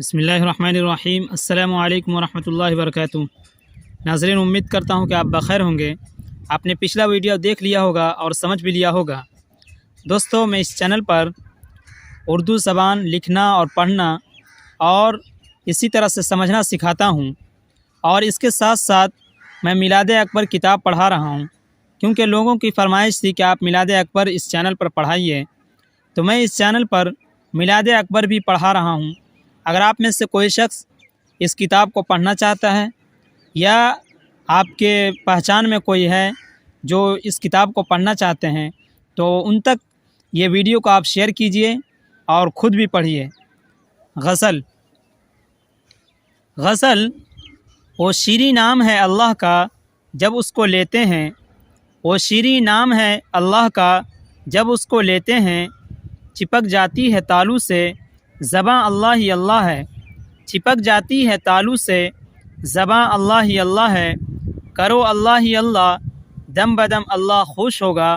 बिस्मिल्लाहिर्रहमानिर्रहीम। अस्सलामु अलैकुम वरहमतुल्लाहि वबरकातुहू। नाज़रीन, उम्मीद करता हूँ कि आप बखैर होंगे। आपने पिछला वीडियो देख लिया होगा और समझ भी लिया होगा। दोस्तों, मैं इस चैनल पर उर्दू ज़बान लिखना और पढ़ना और इसी तरह से समझना सिखाता हूँ, और इसके साथ साथ मैं मिलाद अकबर किताब पढ़ा रहा हूँ, क्योंकि लोगों की फरमाइश थी कि आप मिलाद अकबर इस चैनल पर पढ़ाइए, तो मैं इस चैनल पर मिलाद अकबर भी पढ़ा रहा हूँ। अगर आप में से कोई शख्स इस किताब को पढ़ना चाहता है या आपके पहचान में कोई है जो इस किताब को पढ़ना चाहते हैं, तो उन तक ये वीडियो को आप शेयर कीजिए और ख़ुद भी पढ़िए। गज़ल। गज़ल वो शीरी नाम है अल्लाह का जब उसको लेते हैं, वो शीरी नाम है अल्लाह का जब उसको लेते हैं। चिपक जाती है तालू से ज़बां अल्लाह ही अल्लाह है, चिपक जाती है तालू से ज़बां अल्लाह ही अल्लाह है। करो अल्लाह ही अल्लाह दम बदम अल्लाह खुश होगा,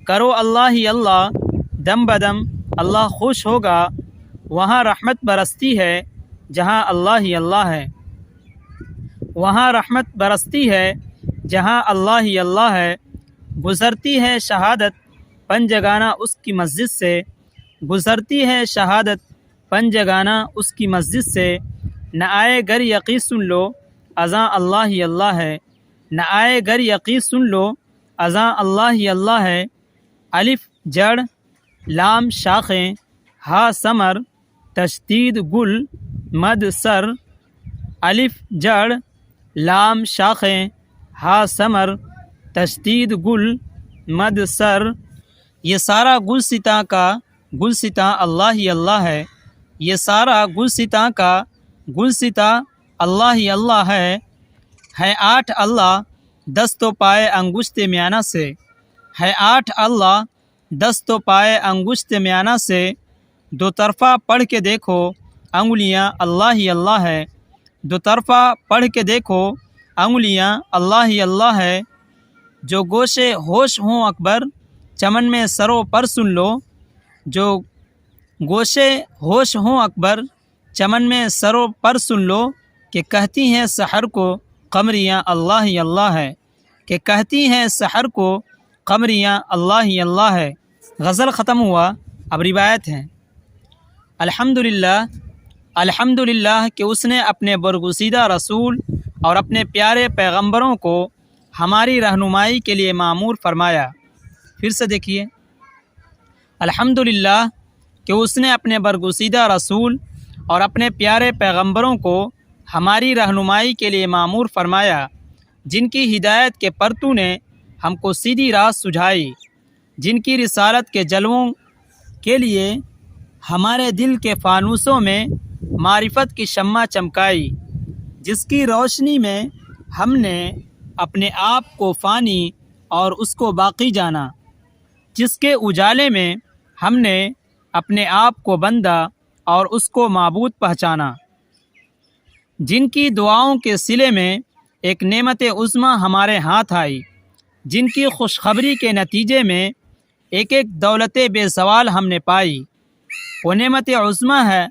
करो अल्लाह ही अल्लाह दम बदम अल्लाह खुश होगा। वहाँ रहमत बरसती है जहाँ अल्लाह ही अल्लाह है, वहाँ रहमत बरसती है जहाँ अल्लाह ही अल्लाह है। गुज़रती है शहादत पंजगाना उसकी मस्जिद से, गुज़रती है शहादत पंजगाना उसकी मस्जिद से। न आए गर यकी सुन लो अज़ां अल्लाह ही अल्लाह है, न आए गर यकी सुन लो अज़ां अल्लाह ही अल्लाह है। अलिफ जड़ लाम शाखें हा समर तशदीद गुल मद सर, अलिफ जड़ लाम शाखें हा समर तशदीद गुल मद सर। ये सारा गुलसितां का गुलसितां अल्लाह ही अल्लाह है, ये सारा गुलसितां का गुलसितां अल्लाह ही अल्लाह है। आठ अल्लाह दस तो पाए अंगुश्त म्याना से, है आठ अल्लाह दस तो पाए अंगुश्त म्याना से। दो तरफ़ा पढ़ के देखो अंगुलियाँ अल्लाह ही अल्लाह है, दो तरफ़ा पढ़ के देखो अंगुलियाँ अल्लाह ही अल्लाह है। जो गोशे होश हों अकबर चमन में सरो पर सुन लो, जो गोशे होश हों अकबर चमन में सरो पर सुन लो। कि कहती हैं सहर को कमरियाँ अल्लाह ही अल्लाह है, कि कहती हैं सहर को कमरियाँ अल्लाह ही अल्लाह है। गज़ल ख़त्म हुआ। अब रिवायत है। अल्हम्दुलिल्लाह, अल्हम्दुलिल्लाह कि उसने अपने बरगुज़ीदा रसूल और अपने प्यारे पैगंबरों को हमारी रहनुमाई के लिए मामूर फरमाया। फिर से देखिए। अल्हम्दुलिल्लाह कि उसने अपने बरगुज़ीदा रसूल और अपने प्यारे पैगंबरों को हमारी रहनुमाई के लिए मामूर फरमाया, जिनकी हिदायत के परतू ने हमको सीधी राह सुझाई, जिनकी रिसालत के जलवों के लिए हमारे दिल के फानूसों में मारिफत की शम्मा चमकाई, जिसकी रोशनी में हमने अपने आप को फ़ानी और उसको बाकी जाना, जिसके उजाले में हमने अपने आप को बंदा और उसको माबूद पहचाना, जिनकी दुआओं के सिले में एक नेमत उज़्मा हमारे हाथ आई, जिनकी खुशखबरी के नतीजे में एक एक दौलत बेसवाल हमने पाई। वो नेमत उज़्मा है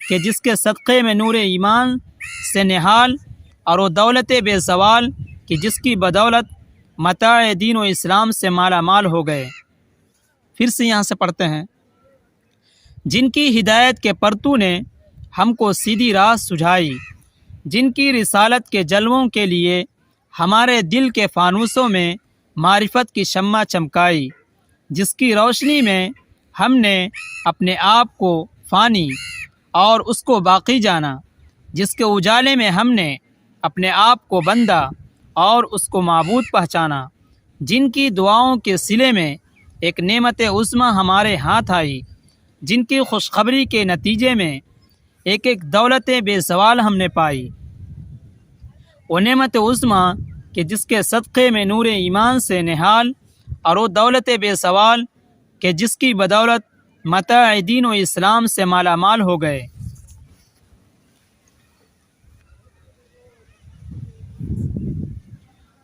कि जिसके सदक़े में नूर ईमान से निहाल, और वो दौलत बेसवाल कि जिसकी बदौलत मताए दीन व इस्लाम से माला माल हो गए। फिर से यहाँ से पढ़ते हैं। जिनकी हिदायत के परतू ने हमको सीधी राह सुझाई, जिनकी रिसालत के जलवों के लिए हमारे दिल के फानूसों में मारिफत की शम्मा चमकाई, जिसकी रोशनी में हमने अपने आप को फ़ानी और उसको बाकी जाना, जिसके उजाले में हमने अपने आप को बंदा और उसको माबूद पहचाना, जिनकी दुआओं के सिले में एक नेमत उज़्मा हमारे हाथ आई, जिनकी खुशखबरी के नतीजे में एक एक दौलत बेसवाल हमने पाई। वो नेमत उज़्मा कि जिसके सदक़े में नूर ईमान से निहाल, और वो दौलत बेसवाल कि जिसकी बदौलत मताए दीन व इस्लाम से माला माल हो गए।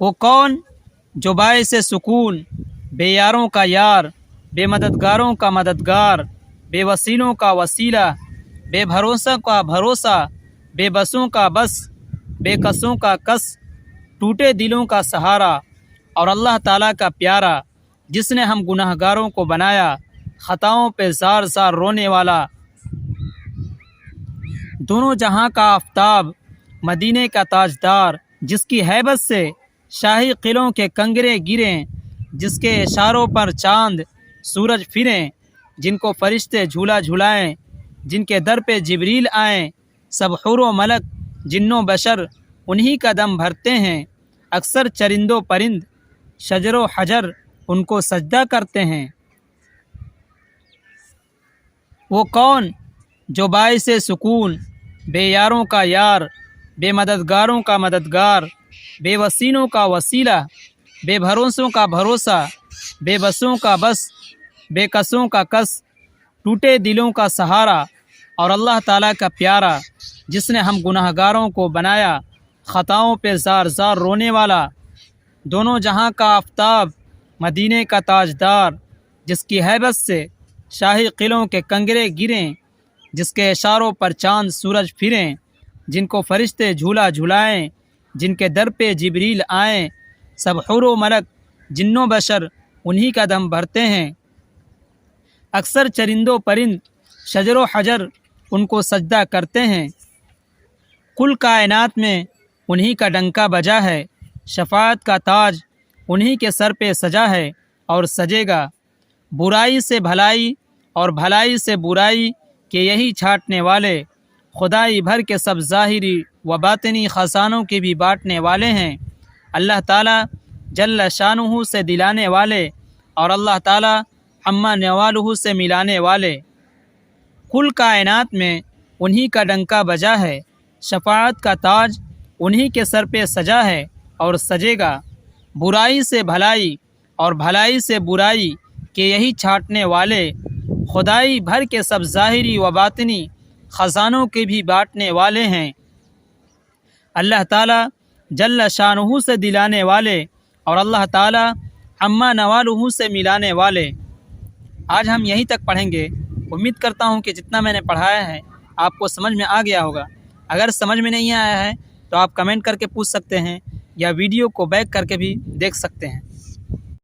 वो कौन जो बाइसे सुकून, बेयारों का यार, बेमददगारों का मददगार, बेवसीलों का वसीला, بے بھروسوں کا بھروسہ، بے بسوں کا بس، بے کسوں کا کس، ٹوٹے دلوں کا سہارا، اور اللہ تعالیٰ کا پیارا جس نے ہم گناہ گاروں کو بنایا خطاؤں پہ زار زار رونے والا، دونوں جہاں کا آفتاب، مدینے کا تاجدار جس کی ہیبت سے شاہی قلعوں کے کنگرے گریں، جس کے اشاروں پر چاند سورج پھریں، جن کو فرشتے جھولا جھلائیں، جن کے در پہ جبریل آئیں، سب حور و ملک جن و بشر انہی کا دم بھرتے ہیں، اکثر چرند و پرند شجر و حجر ان کو سجدہ کرتے ہیں۔ وہ کون جو باعث سکون، بے یاروں کا یار، بے مددگاروں کا مددگار، بے وسیلوں کا وسیلہ، بے بھروسوں کا بھروسہ، بے بسوں کا بس، بے کسوں کا کس، ٹوٹے دلوں کا سہارا، اور اللہ تعالیٰ کا پیارا جس نے ہم گناہ گاروں کو بنایا خطاؤں پہ زار زار رونے والا، دونوں جہاں کا آفتاب، مدینے کا تاجدار جس کی ہیبت سے شاہی قلعوں کے کنگرے گریں، جس کے اشاروں پر چاند سورج پھریں، جن کو فرشتے جھولا جھلائیں، جن کے در پہ جبریل آئیں، سب حور و ملک جن و بشر انہی کا دم بھرتے ہیں، اکثر چرند و پرند شجر و حجر ان کو سجدہ کرتے ہیں۔ کل کائنات میں انہی کا ڈنکا بجا ہے، شفاعت کا تاج انہی کے سر پہ سجا ہے اور سجے گا، برائی سے بھلائی اور بھلائی سے برائی کے یہی چھانٹنے والے، خدائی بھر کے سب ظاہری و باطنی خزانوں کے بھی بانٹنے والے ہیں، اللہ تعالیٰ جل شانہ سے دلانے والے اور اللہ تعالیٰ عما نوالہ سے ملانے والے۔ کل کائنات میں انہی کا ڈنکا بجا ہے، شفاعت کا تاج انہی کے سر پہ سجا ہے اور سجے گا، برائی سے بھلائی اور بھلائی سے برائی کے یہی چھانٹنے والے، خدائی بھر کے سب ظاہری و باطنی خزانوں کے بھی بانٹنے والے ہیں، اللہ تعالیٰ جل شانہ سے دلانے والے اور اللہ تعالیٰ عما نوالہ سے ملانے والے۔ آج ہم یہیں تک پڑھیں گے۔ امید کرتا ہوں کہ جتنا میں نے پڑھایا ہے آپ کو سمجھ میں آ گیا ہوگا۔ اگر سمجھ میں نہیں آیا ہے تو آپ کمنٹ کر کے پوچھ سکتے ہیں یا ویڈیو کو بیک کر کے بھی دیکھ سکتے ہیں۔